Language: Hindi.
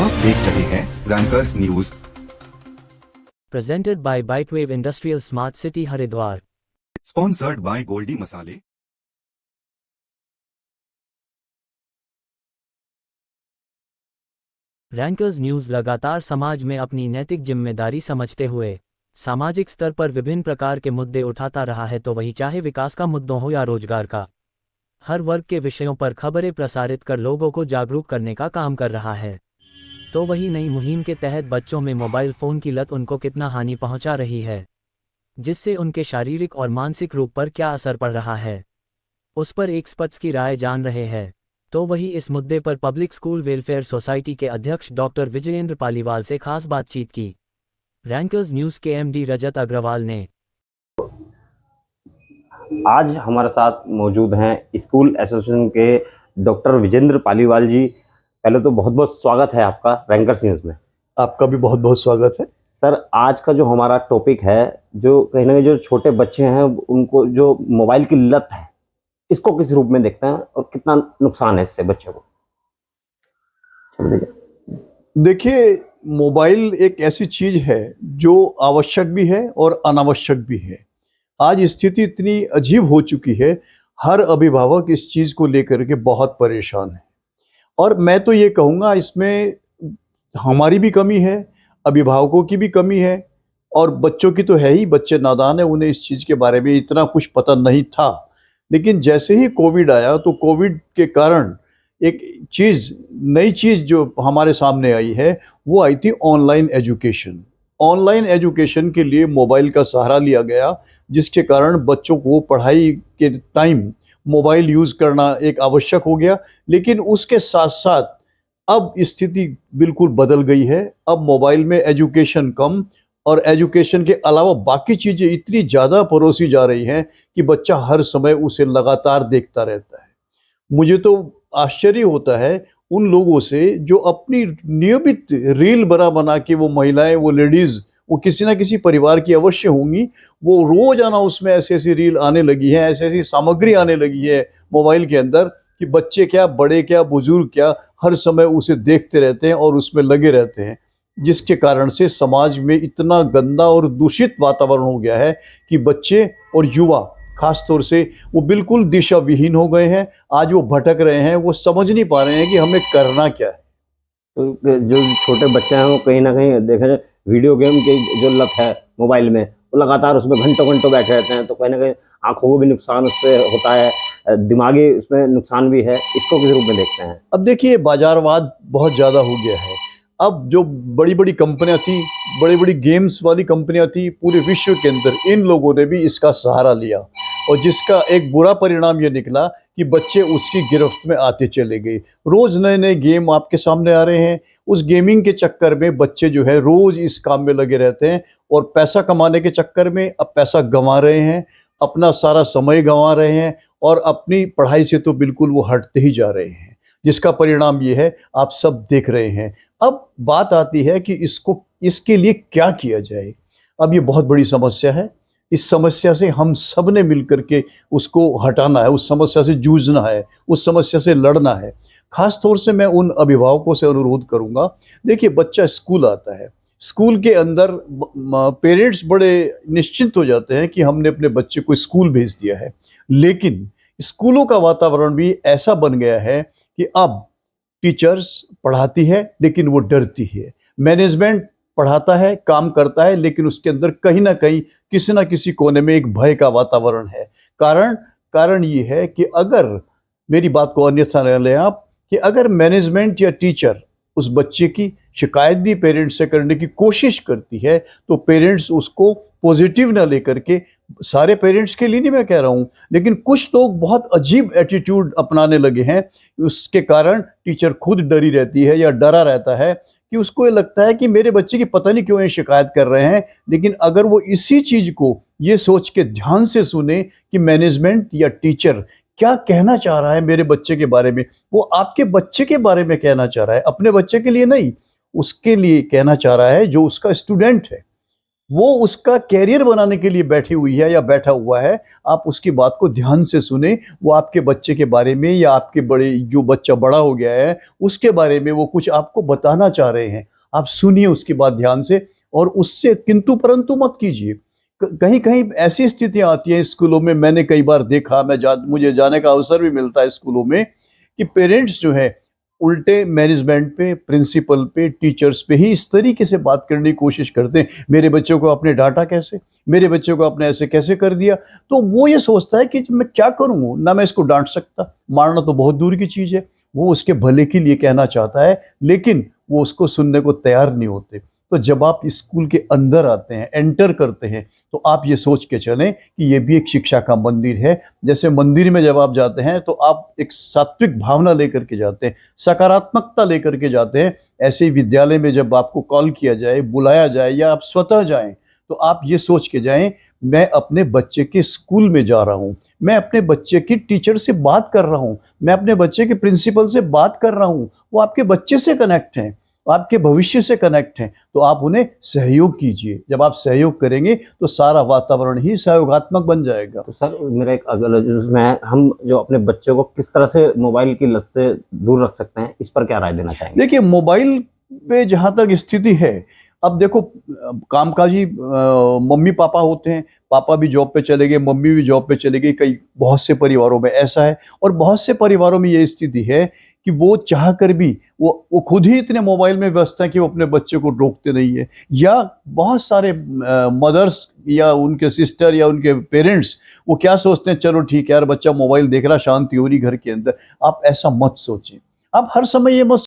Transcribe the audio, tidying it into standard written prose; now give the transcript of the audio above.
आप देख रहे हैं Rankers News. Presented by Bytewave Industrial Smart City Haridwar. Sponsored by Goldie Masale. Rankers news लगातार समाज में अपनी नैतिक जिम्मेदारी समझते हुए सामाजिक स्तर पर विभिन्न प्रकार के मुद्दे उठाता रहा है, तो वही चाहे विकास का मुद्दा हो या रोजगार का, हर वर्ग के विषयों पर खबरें प्रसारित कर लोगों को जागरूक करने का काम कर रहा है। तो वही नई मुहिम के तहत बच्चों में मोबाइल फ़ोन की लत उनको कितना हानि पहुंचा रही है, जिससे उनके शारीरिक और मानसिक रूप पर क्या असर पड़ रहा है, उस पर एक्सपर्ट्स की राय जान रहे हैं। तो वही इस मुद्दे पर पब्लिक स्कूल वेलफेयर सोसाइटी के अध्यक्ष डॉक्टर विजयेंद्र पालीवाल से खास बातचीत की। रैंकर्स न्यूज़ के एमडी रजत अग्रवाल ने आज हमारे साथ मौजूद हैं स्कूल एसोसिएशन के डॉक्टर विजेंद्र पालीवाल जी। पहले तो बहुत बहुत स्वागत है आपका रैंकर्स न्यूज़ में। आपका भी बहुत बहुत स्वागत है सर, आज का जो हमारा टॉपिक है, जो कहीं ना कहीं जो छोटे बच्चे हैं उनको जो मोबाइल की लत है, इसको किस रूप में देखते हैं और कितना नुकसान है इससे बच्चे को? देखिए, मोबाइल एक ऐसी चीज है जो आवश्यक भी है और अनावश्यक भी है। आज स्थिति इतनी अजीब हो चुकी है, हर अभिभावक इस चीज को लेकर के बहुत परेशान है। और मैं तो ये कहूँगा, इसमें हमारी भी कमी है, अभिभावकों की भी कमी है, और बच्चों की तो है ही। बच्चे नादान है, उन्हें इस चीज़ के बारे में इतना कुछ पता नहीं था। लेकिन जैसे ही कोविड आया, तो कोविड के कारण एक चीज़, नई चीज़ जो हमारे सामने आई है, वो आई थी ऑनलाइन एजुकेशन। ऑनलाइन एजुकेशन के लिए मोबाइल का सहारा लिया गया, जिसके कारण बच्चों को पढ़ाई के टाइम मोबाइल यूज़ करना एक आवश्यक हो गया। लेकिन उसके साथ साथ अब स्थिति बिल्कुल बदल गई है। अब मोबाइल में एजुकेशन कम और एजुकेशन के अलावा बाकी चीज़ें इतनी ज़्यादा परोसी जा रही हैं कि बच्चा हर समय उसे लगातार देखता रहता है। मुझे तो आश्चर्य होता है उन लोगों से जो अपनी नियमित रील बना के, वो महिलाएं, वो लेडीज़, वो किसी ना किसी परिवार की अवश्य होंगी, वो रोजाना उसमें ऐसी ऐसी रील आने लगी है, ऐसी ऐसी सामग्री आने लगी है मोबाइल के अंदर कि बच्चे क्या, बड़े क्या, बुजुर्ग क्या, हर समय उसे देखते रहते हैं और उसमें लगे रहते हैं। जिसके कारण से समाज में इतना गंदा और दूषित वातावरण हो गया है कि बच्चे और युवा खास तौर से वो बिल्कुल दिशा विहीन हो गए हैं। आज वो भटक रहे हैं, वो समझ नहीं पा रहे हैं कि हमें करना क्या है। तो जो छोटे बच्चे हैं वो कहीं ना कहीं देखें, वीडियो गेम की जो लत है मोबाइल में, वो लगातार उसमें घंटों घंटों बैठे रहते हैं, तो कहीं ना कहीं आंखों को भी नुकसान उससे होता है, दिमागी उसमें नुकसान भी है। इसको किस रूप में देखते हैं? अब देखिए, बाजारवाद बहुत ज़्यादा हो गया है। अब जो बड़ी बड़ी कंपनियां थी, बड़ी बड़ी गेम्स वाली कंपनियां थी पूरे विश्व के अंदर, इन लोगों ने भी इसका सहारा लिया, और जिसका एक बुरा परिणाम ये निकला कि बच्चे उसकी गिरफ्त में आते चले गए। रोज़ नए नए गेम आपके सामने आ रहे हैं। उस गेमिंग के चक्कर में बच्चे जो है रोज़ इस काम में लगे रहते हैं, और पैसा कमाने के चक्कर में अब पैसा गंवा रहे हैं, अपना सारा समय गंवा रहे हैं, और अपनी पढ़ाई से तो बिल्कुल वो हटते ही जा रहे हैं। जिसका परिणाम ये है, आप सब देख रहे हैं। अब बात आती है कि इसके लिए क्या किया जाए। अब ये बहुत बड़ी समस्या है। इस समस्या से हम सब ने मिलकर के उसको हटाना है, उस समस्या से जूझना है, उस समस्या से लड़ना है। खास तौर से मैं उन अभिभावकों से अनुरोध करूंगा। देखिए, बच्चा स्कूल आता है, स्कूल के अंदर पेरेंट्स बड़े निश्चिंत हो जाते हैं कि हमने अपने बच्चे को स्कूल भेज दिया है। लेकिन स्कूलों का वातावरण भी ऐसा बन गया है कि अब टीचर्स पढ़ाती है लेकिन वो डरती है, मैनेजमेंट पढ़ाता है, काम करता है, लेकिन उसके अंदर कहीं ना कहीं किसी ना किसी कोने में एक भय का वातावरण है। कारण ये है कि अगर, मेरी बात को अन्यथा न लें आप, कि अगर मैनेजमेंट या टीचर उस बच्चे की शिकायत भी पेरेंट्स से करने की कोशिश करती है, तो पेरेंट्स उसको पॉजिटिव ना लेकर के, सारे पेरेंट्स के लिए नहीं मैं कह रहा हूँ, लेकिन कुछ लोग बहुत अजीब एटीट्यूड अपनाने लगे हैं। उसके कारण टीचर खुद डरी रहती है या डरा रहता है कि उसको ये लगता है कि मेरे बच्चे की पता नहीं क्यों ये शिकायत कर रहे हैं। लेकिन अगर वो इसी चीज को ये सोच के ध्यान से सुने कि मैनेजमेंट या टीचर क्या कहना चाह रहा है मेरे बच्चे के बारे में, वो आपके बच्चे के बारे में कहना चाह रहा है, अपने बच्चे के लिए नहीं, उसके लिए कहना चाह रहा है जो उसका स्टूडेंट है, वो उसका कैरियर बनाने के लिए बैठी हुई है या बैठा हुआ है, आप उसकी बात को ध्यान से सुने। वो आपके बच्चे के बारे में या आपके बड़े जो बच्चा बड़ा हो गया है उसके बारे में वो कुछ आपको बताना चाह रहे हैं, आप सुनिए उसकी बात ध्यान से और उससे किंतु परंतु मत कीजिए। कहीं कहीं ऐसी स्थितियां आती हैं स्कूलों में, मैंने कई बार देखा, मुझे जाने का अवसर भी मिलता है स्कूलों में, कि पेरेंट्स जो है उल्टे मैनेजमेंट पे, प्रिंसिपल पे, टीचर्स पे ही इस तरीके से बात करने की कोशिश करते हैं, मेरे बच्चों को आपने डांटा कैसे, मेरे बच्चों को आपने ऐसे कैसे कर दिया। तो वो ये सोचता है कि मैं क्या करूँ, ना मैं इसको डांट सकता, मारना तो बहुत दूर की चीज़ है। वो उसके भले के लिए कहना चाहता है लेकिन वो उसको सुनने को तैयार नहीं होते। तो जब आप स्कूल के अंदर आते हैं, एंटर करते हैं, तो आप ये सोच के चलें कि ये भी एक शिक्षा का मंदिर है। जैसे मंदिर में जब आप जाते हैं तो आप एक सात्विक भावना लेकर के जाते हैं, सकारात्मकता लेकर के जाते हैं। ऐसे ही विद्यालय में जब आपको कॉल किया जाए, बुलाया जाए या आप स्वतः जाएं, तो आप ये सोच के जाएं, मैं अपने बच्चे के स्कूल में जा रहा हूँ, मैं अपने बच्चे की टीचर से बात कर रहा हूँ, मैं अपने बच्चे के प्रिंसिपल से बात कर रहा हूँ। वो आपके बच्चे से कनेक्ट हैं, आपके भविष्य से कनेक्ट हैं, तो आप उन्हें सहयोग कीजिए। जब आप सहयोग करेंगे तो सारा वातावरण ही सहयोगात्मक बन जाएगा। तो सर मेरा एक अगला जिसमें हम जो अपने बच्चों को किस तरह से मोबाइल की लत से दूर रख सकते हैं, इस पर क्या राय देना चाहेंगे? देखिए, मोबाइल पे जहाँ तक स्थिति है, अब देखो कामकाजी मम्मी पापा होते हैं, पापा भी जॉब पे चले गए, मम्मी भी जॉब पे चले गई, कई बहुत से परिवारों में ऐसा है। और बहुत से परिवारों में ये स्थिति है कि वो चाह कर भी वो खुद ही इतने मोबाइल में व्यस्त हैं कि वो अपने बच्चे को रोकते नहीं है। या बहुत सारे मदर्स या उनके सिस्टर या उनके पेरेंट्स वो क्या सोचते हैं, चलो ठीक है यार बच्चा मोबाइल देख रहा, शांति हो रही घर के अंदर। आप ऐसा मत सोचें। आप हर समय ये मत